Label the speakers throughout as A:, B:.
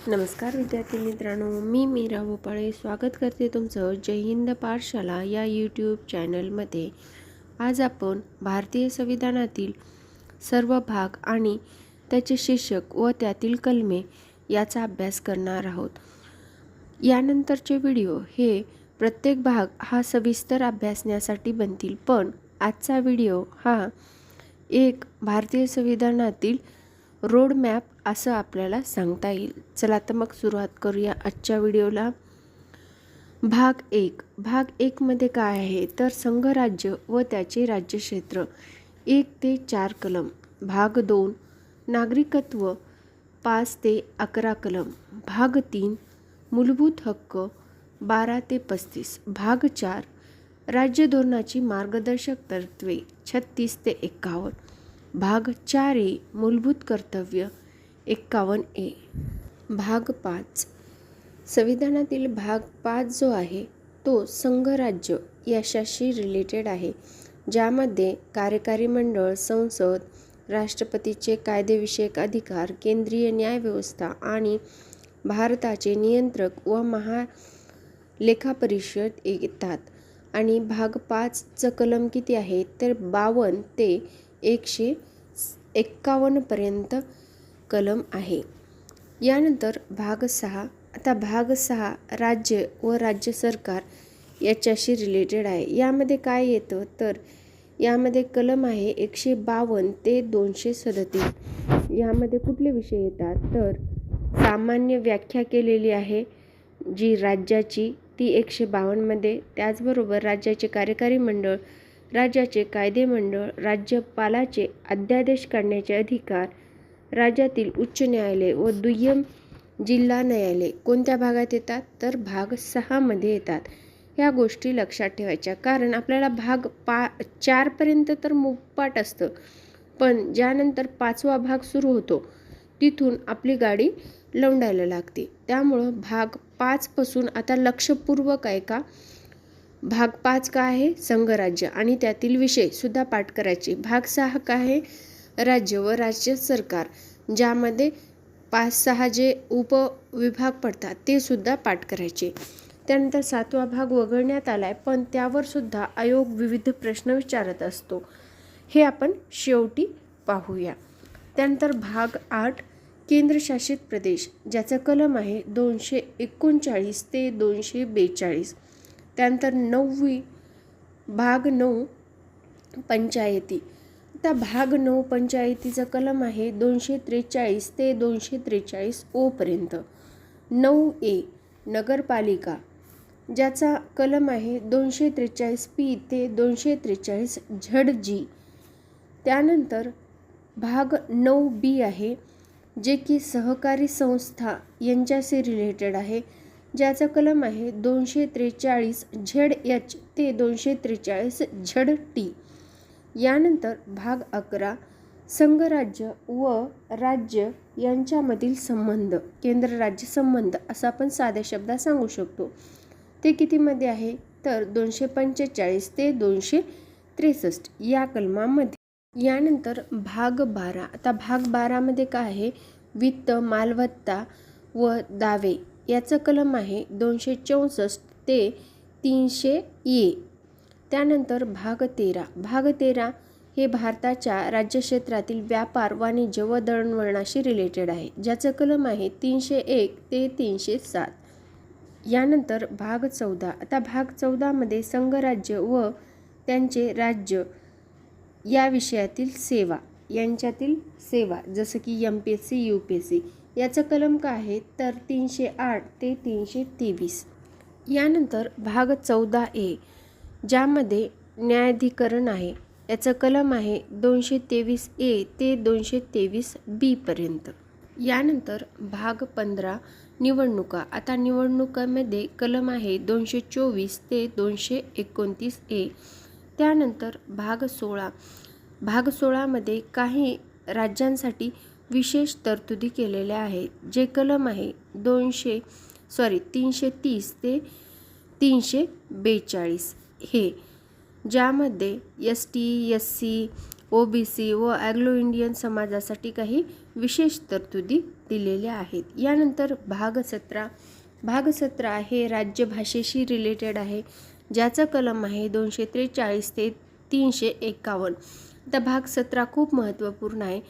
A: नमस्कार विद्यार्थी मित्रांनो, मी मीरा भोपाळे स्वागत करते तुमचं जय हिंद पाठशाला या यूट्यूब चॅनलमध्ये। आज आपण भारतीय संविधानातील सर्व भाग आणि त्याचे शीर्षक व त्यातील कलमे याचा अभ्यास करणार आहोत। यानंतरचे व्हिडिओ हे प्रत्येक भाग हा सविस्तर अभ्यासण्यासाठी बनतील, पण आजचा व्हिडिओ हा एक भारतीय संविधानातील रोड मॅप असं आपल्याला सांगता येईल। चला तर मग सुरुवात करूया आजच्या व्हिडिओला। भाग 1 मध्ये काय आहे तर संघराज्य व त्याचे राज्यक्षेत्र 1 ते 4 कलम। भाग 2 नागरिकत्व 5 ते 11 कलम। भाग 3 मूलभूत हक्क 12 ते 35। भाग 4 राज्य धोरणाची मार्गदर्शक तत्त्वे 36 ते 51। भाग 4A मूलभूत कर्तव्य 51A। भाग 5 संविधानातील भाग 5 जो आहे तो संघराज्य याच्याशी रिलेटेड आहे, ज्यामध्ये कार्यकारी मंडळ, संसद, राष्ट्रपतीचे कायदेविषयक अधिकार, केंद्रीय न्यायव्यवस्था आणि भारताचे नियंत्रक व महालेखापरिषद येतात। आणि भाग 5चं कलम किती आहे तर 52 ते 151 पर्यंत कलम आहे। यानंतर भाग 6, आता भाग 6 राज्य व राज्य सरकार याच्याशी रिलेटेड आहे। यामध्ये काय येतं तर यामध्ये कलम आहे 152 ते 237। यामध्ये कुठले विषय येतात तर सामान्य व्याख्या केलेली आहे जी राज्याची ती 152 मध्ये, त्याचबरोबर राज्याचे कार्यकारी मंडळ, राज्याचे कायदे मंडळ, राज्यपालाचे अध्यादेश काढण्याचे अधिकार, राज्यातील उच्च न्यायालय व दुय्यम जिल्हा न्यायालय कोणत्या भागात येतात तर भाग 6 मध्ये येतात। ह्या गोष्टी लक्षात ठेवायच्या, कारण आपल्याला भाग 4 पर्यंत तर मुखपाठ असतं, पण ज्यानंतर 5वा भाग सुरू होतो तिथून आपली गाडी लवंडायला लागते। त्यामुळं भाग 5 पासून आता लक्षपूर्वक ऐका। भाग 5 काय आहे संघराज्य आणि त्यातील विषय सुद्धा पाठ करायचे। भाग 6 काय आहे राज्य व राज्य सरकार, ज्यामध्ये 5-6 जे उपविभाग पडतात ते सुद्धा पाठ करायचे। त्यानंतर 7वा भाग वगळण्यात आलाय, पण त्यावर सुद्धा आयोग विविध प्रश्न विचारत असतो, हे आपण शेवटी पाहूया। त्यानंतर भाग 8 केंद्रशासित प्रदेश, ज्याचा कलम आहे 239 ते 242। त्यानंतर भाग 9 पंचायती, आता भाग 9 पंचायतीचा कलम आहे 243 ते 243 ओ पर्यंत। 9A नगरपालिका, ज्याचा कलम आहे 243P ते 243 ZG। त्यानंतर भाग 9B आहे जे की सहकारी संस्था यांच्याशी रिलेटेड आहे, ज्याचा कलम आहे 243 ZH ते 243 ZT। यानंतर भाग 11 संघराज्य व राज्य यांच्यामधील संबंध, केंद्र राज्य संबंध असं आपण साध्या शब्दात सांगू शकतो। ते कितीमध्ये आहे तर 245 ते 263 या कलमामध्ये। यानंतर भाग 12, आता भाग 12 मध्ये काय आहे वित्त, मालमत्ता व दावे, याचं कलम आहे 264 ते 300A। त्यानंतर भाग 13 हे भारताच्या राज्यक्षेत्रातील व्यापार, वाणिज्य व दळणवळणाशी रिलेटेड आहे, ज्याचं कलम आहे 301 ते 307। यानंतर भाग 14, आता भाग 14 मध्ये संघराज्य व त्यांचे राज्य या विषयातील सेवा, यांच्यातील सेवा जसं की MPSC UPSC, याचं कलम काय आहे तर 308 ते 323। यानंतर भाग 14A ज्यामध्ये न्यायाधिकरण आहे, याचं कलम आहे 223A ते 223B पर्यंत। यानंतर भाग 15 निवडणुका, आता निवडणुकामध्ये कलम आहे 224 ते 229A। त्यानंतर भाग 16 मध्ये काही राज्यांसाठी विशेष तरतुदी केलेल्या आहेत, जे कलम आहे 330 ते 342 हे, ज्यामध्ये ST, SC, OBC व ॲग्लो इंडियन समाजासाठी काही विशेष तरतुदी दिलेल्या आहेत. यानंतर भाग 17. भाग 17 हे राज्यभाषेशी रिलेटेड आहे, ज्याचं कलम आहे 243 ते 351. आता भाग 17 खूप महत्त्वपूर्ण आहे,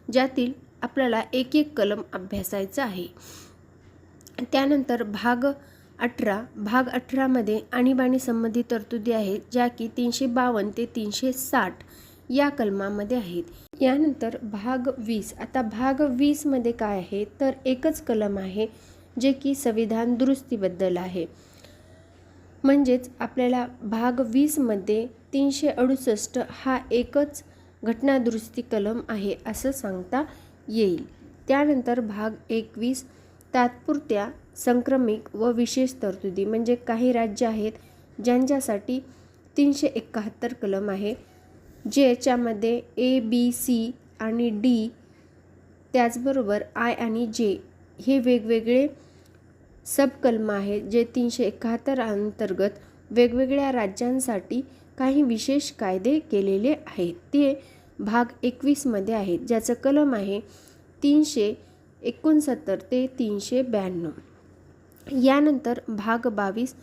A: ज्यातील आपल्याला एक एक कलम अभ्यासायचा आहे. त्यानंतर भाग 18. भाग 18 मध्ये आणीबाणी संबंधी तरतुदी आहेत, ज्या की 352 ते 360 या कलमामध्ये आहेत. यानंतर भाग 20. आता भाग 20 मध्ये काय आहे तर एकच कलम आहे, जे की संविधान दुरुस्तीबद्दल आहे. म्हणजेच आपल्याला भाग 20 मध्ये 368 हा एकच घटना दुरुस्ती कलम आहे असं सांगता येईल. त्यानंतर भाग 21. तात्पुरत्या संक्रमिक व विशेष तरतुदी, म्हणजे काही राज्य आहेत ज्यांच्यासाठी 371 कलम आहे, ज्याच्यामध्ये A, B, C आणि D, त्याचबरोबर I आणि J हे वेगवेगळे सबकलम आहेत, जे 371 अंतर्गत वेगवेगळ्या राज्यांसाठी काही विशेष कायदे केलेले आहेत. ते भाग 21 मध्ये आहेत, ज्याचं कलम आहे 369 ते 392. यानंतर भाग 22.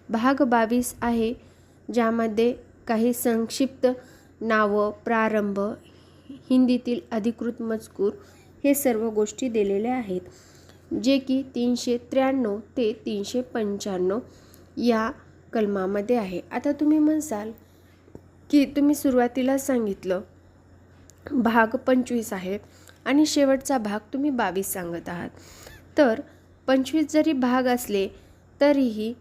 A: भाग 22 आहे, ज्यामध्ये काही संक्षिप्त नावं, प्रारंभ, हिंदीतील अधिकृत मजकूर हे सर्व गोष्टी दिलेल्या आहेत, जे की 393 ते 395 या कलमामध्ये आहे. आता तुम्ही म्हणसाल की तुम्ही सुरुवातीला सांगितलं भाग 25 आहे आणि शेवटचा भाग तुम्ही 22 सांगत आहात. तर 25 जरी भाग असले तरीही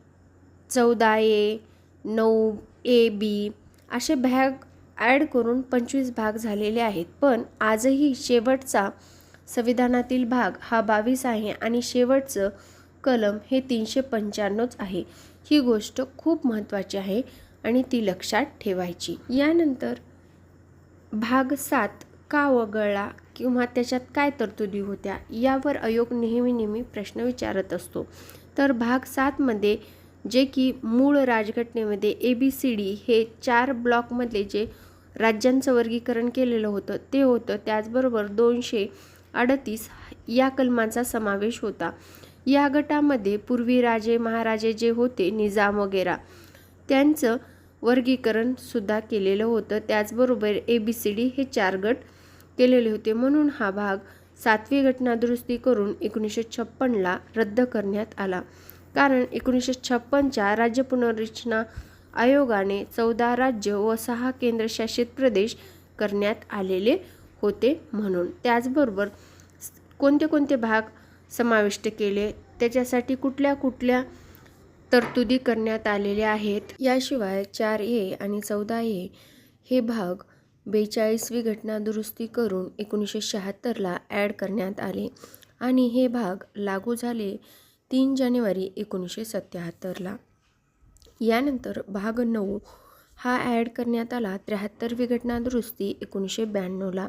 A: 14A, 9AB असे भाग ॲड करून 25 भाग झालेले आहेत. पण आजही शेवटचा संविधानातील भाग हा 22 आहे आणि शेवटचं कलम हे 395 आहे. ही गोष्ट खूप महत्त्वाची आहे आणि ती लक्षात ठेवायची. यानंतर भाग 7 का वगळला किंवा त्याच्यात काय तरतुदी होत्या यावर आयोग नेहमी प्रश्न विचारत असतो. तर भाग 7 मध्ये जे की मूळ राजघटनेमध्ये ABCD हे 4 ब्लॉकमधले जे राज्यांचं वर्गीकरण केलेलं होतं ते होतं. त्याचबरोबर 238 या कलमांचा समावेश होता. या गटामध्ये पूर्वी राजे महाराजे जे होते, निजाम वगैरे, त्यांचं वर्गीकरण सुद्धा केलेलं होतं. त्याचबरोबर ABCD हे 4 गट केलेले होते. म्हणून हा भाग 7वी घटना दुरुस्ती करून 1956ला रद्द करण्यात आला. कारण 1956च्या राज्य पुनर्रचना आयोगाने 14 राज्य व 6 केंद्रशासित प्रदेश करण्यात आलेले होते म्हणून. त्याचबरोबर कोणते कोणते भाग समाविष्ट केले, त्याच्यासाठी कुठल्या कुठल्या तरतुदी करण्यात आलेल्या आहेत. याशिवाय 4A आणि 14A हे भाग 42वी घटना दुरुस्ती करून 1976ला ॲड करण्यात आले आणि हे भाग लागू झाले 3 जानेवारी 1977ला. यानंतर भाग 9 हा ॲड करण्यात आला 73वी घटना दुरुस्ती 1992ला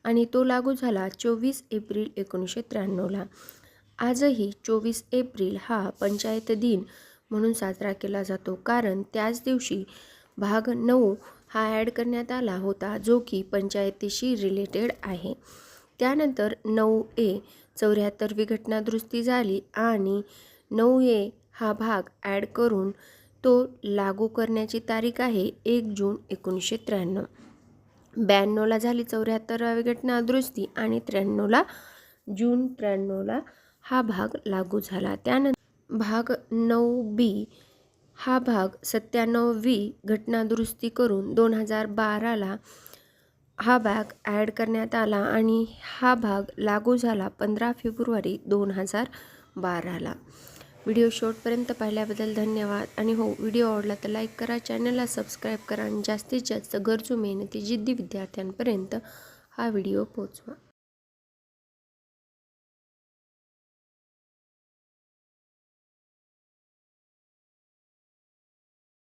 A: आणि तो लागू झाला 24 एप्रिल 1993ला. आजही 24 एप्रिल हा पंचायत दिन म्हणून साजरा केला जातो, कारण त्याच दिवशी भाग 9 हा ॲड करण्यात आला होता, जो की पंचायतीशी रिलेटेड आहे. त्यानंतर 9A 74वी घटना दुरुस्ती झाली आणि 9A हा भाग ॲड करून तो लागू करण्याची तारीख आहे 1 जून 1993. 92ला झाली 74वी घटना दुरुस्ती आणि 93ला जून 93ला हा भाग लागू झाला. त्यानंतर भाग 9B हा भाग 97वी घटना दुरुस्ती करून 2012ला हा भाग ॲड करण्यात आला आणि हा भाग लागू झाला 15 फेब्रुवारी 2012ला. व्हिडिओ शेवटपर्यंत पाहिल्याबद्दल धन्यवाद. आणि हो, व्हिडिओ आवडला तर लाईक करा, चॅनलला सबस्क्राईब करा आणि जास्तीत जास्त गरजू मेहनती जिद्दी विद्यार्थ्यांपर्यंत हा व्हिडिओ पोहोचवा.